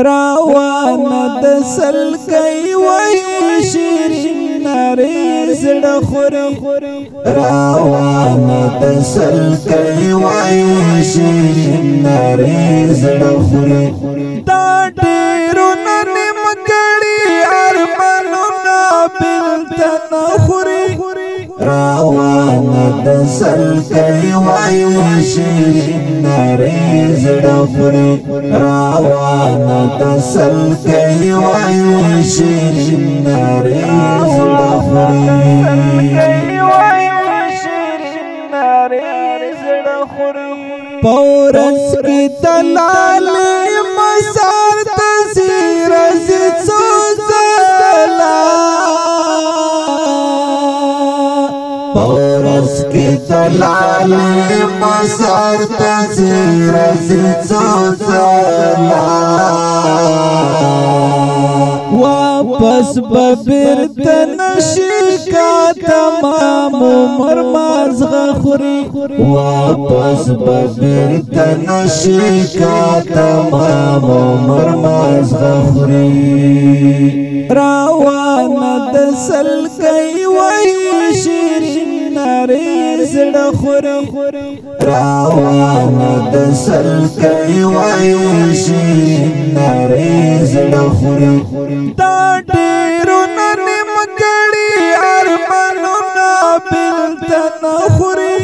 روانه د سلګي وای شیرین نارې زړه خوري روانه د سلګي وای شیرین نارې زړه خوري دا ډېرو نیم کړي ارمانونه بلته نه خوري روانه د سلګي وای شیرین نارې زړه خوري روانه د سلګي وای شیرین نارې زړه خوري پورس کی دلال مسار تزیر زیڅو زلا پورس کی دلال مسار تزیر زیڅو زلا واپس ببرت نشی کا تمام عمر مازغه خوري واپس ببرت نشی کا تمام عمر مازغه خوري روانه د سلګي وای شیرین نارې زړه خوري روانه د سلګي وای شیرین نارې زړه خوري دا ډېرو نیم کړي ارمانونه بلته نه خوري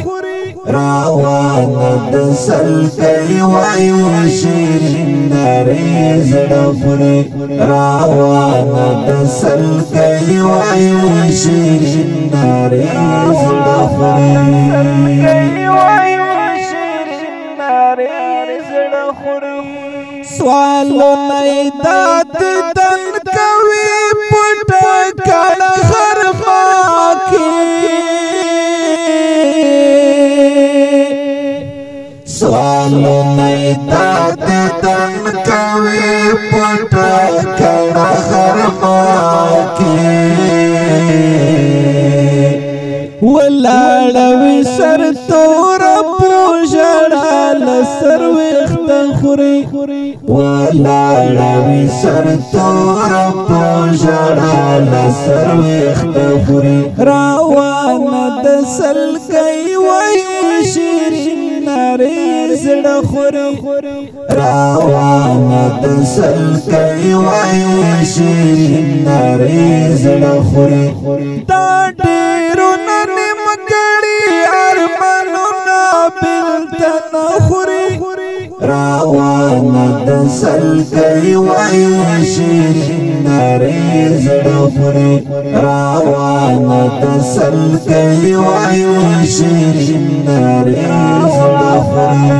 روانه د سلګي وای شیرین نارې زړه خوري روانه د سلګي وای شیرین نارې زړه خوري سوالو نه داد دن کوي پټ کړه خرما کې سوالو نه داد دن کوي پټ کړه خرما کې ولاړوي سر تور پوجړه لسر وخت خوري ولاړوي سر تور پوجړه لسر وخت خوري روانه د سلګي وای شیرین نارې زړه خوري روانه د سلګي وای شیرین نارې زړه خوري دا ډېرو نیم کړي ارمانونه بلته نه خوري روانه د سلګي وای شیرین نارې زړه خوري روانه د سلګي وای شیرین نارې زړه خوري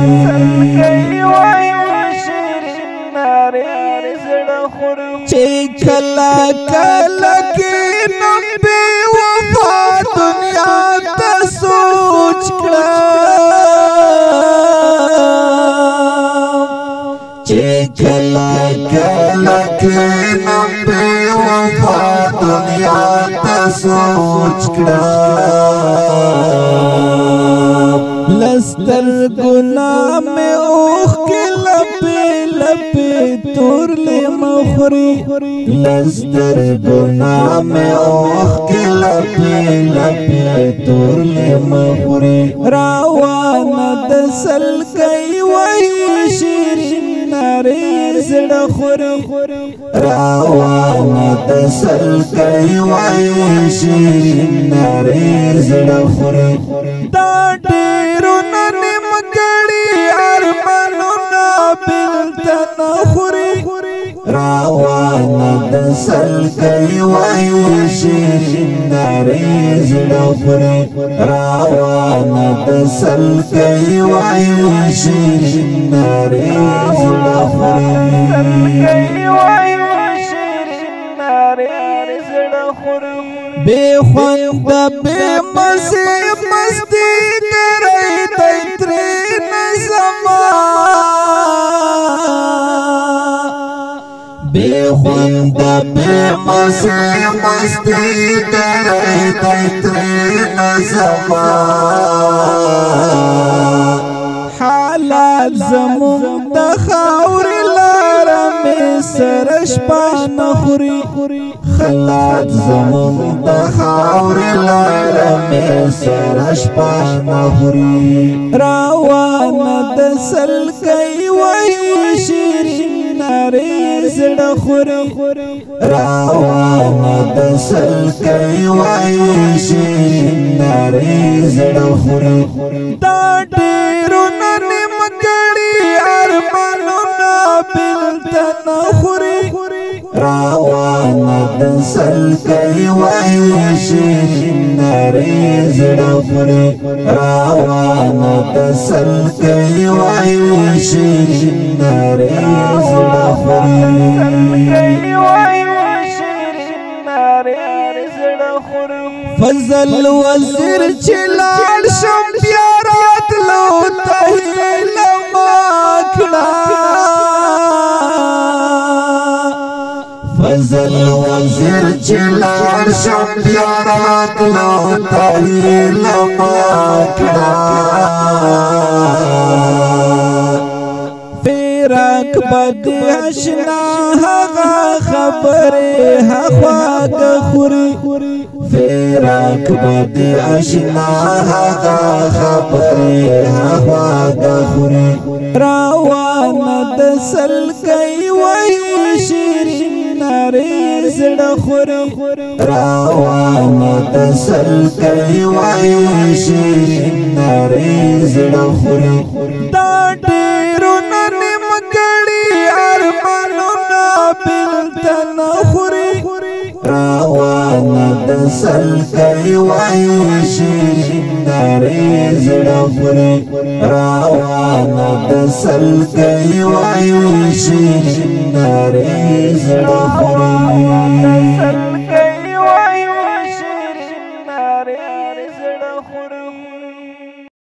چې کلا کلا کې نبي وفا دنیا ته سوچ کړه چې کلا کلا کې نبي وفا دنیا ته سوچ کړه لستر گناہ میں اوخ کے لپے لپے تور لے مخوری لستر گناہ میں اوخ کے لپے لپے تور لے مخوری روانه د سلګي وای شیرین نارې زړه خوري روانه د سلګي وای شیرین نارې زړه خوري دا ډېرو نیم کړي ارمانونه بلته نه خوري روانه د سلګي وای شیرین نارې زړه خوري روانه د سلګي وای شیرین نارې زړه خوري بے خوند بے مزه مستی کرے تیتری نظما بے خوند بے مزه مستی کرے تیتری نظما حالات زمون د خاور لار می سرش پان خوري خلات زمون د خاور لاره مې سرش پان خوري روان د سلګي وای شیرین نری زړه خوري روان د سلګي وای شیرین نری زړه خوري دا ډیرو نیم کړي ارمانونه بلتن خوري روان د سلګي وای شیرین نری زړه خوري روان د سلګي وای شیرین نری زړه خوري فضل وزیر چلال شم پیارات لو تهیل ماکڑا فضل وزیر چلال شم پیارات لو تهیل ماکڑا فیرک بد اشنا هغه خبره هخواګ خوري فیرک بد اشنا هغه خبره هخواګ خوري روان د سلګي وای شیرین نری زړه خوري روان د سلګي وای شیرین نری زړه خوري دا ډیرو نیم کړي ارمانونه بلتن خوري روان د سلګي وای شیرین نری زړه خوري روان د سلګي وای شیرین نری زړه خوري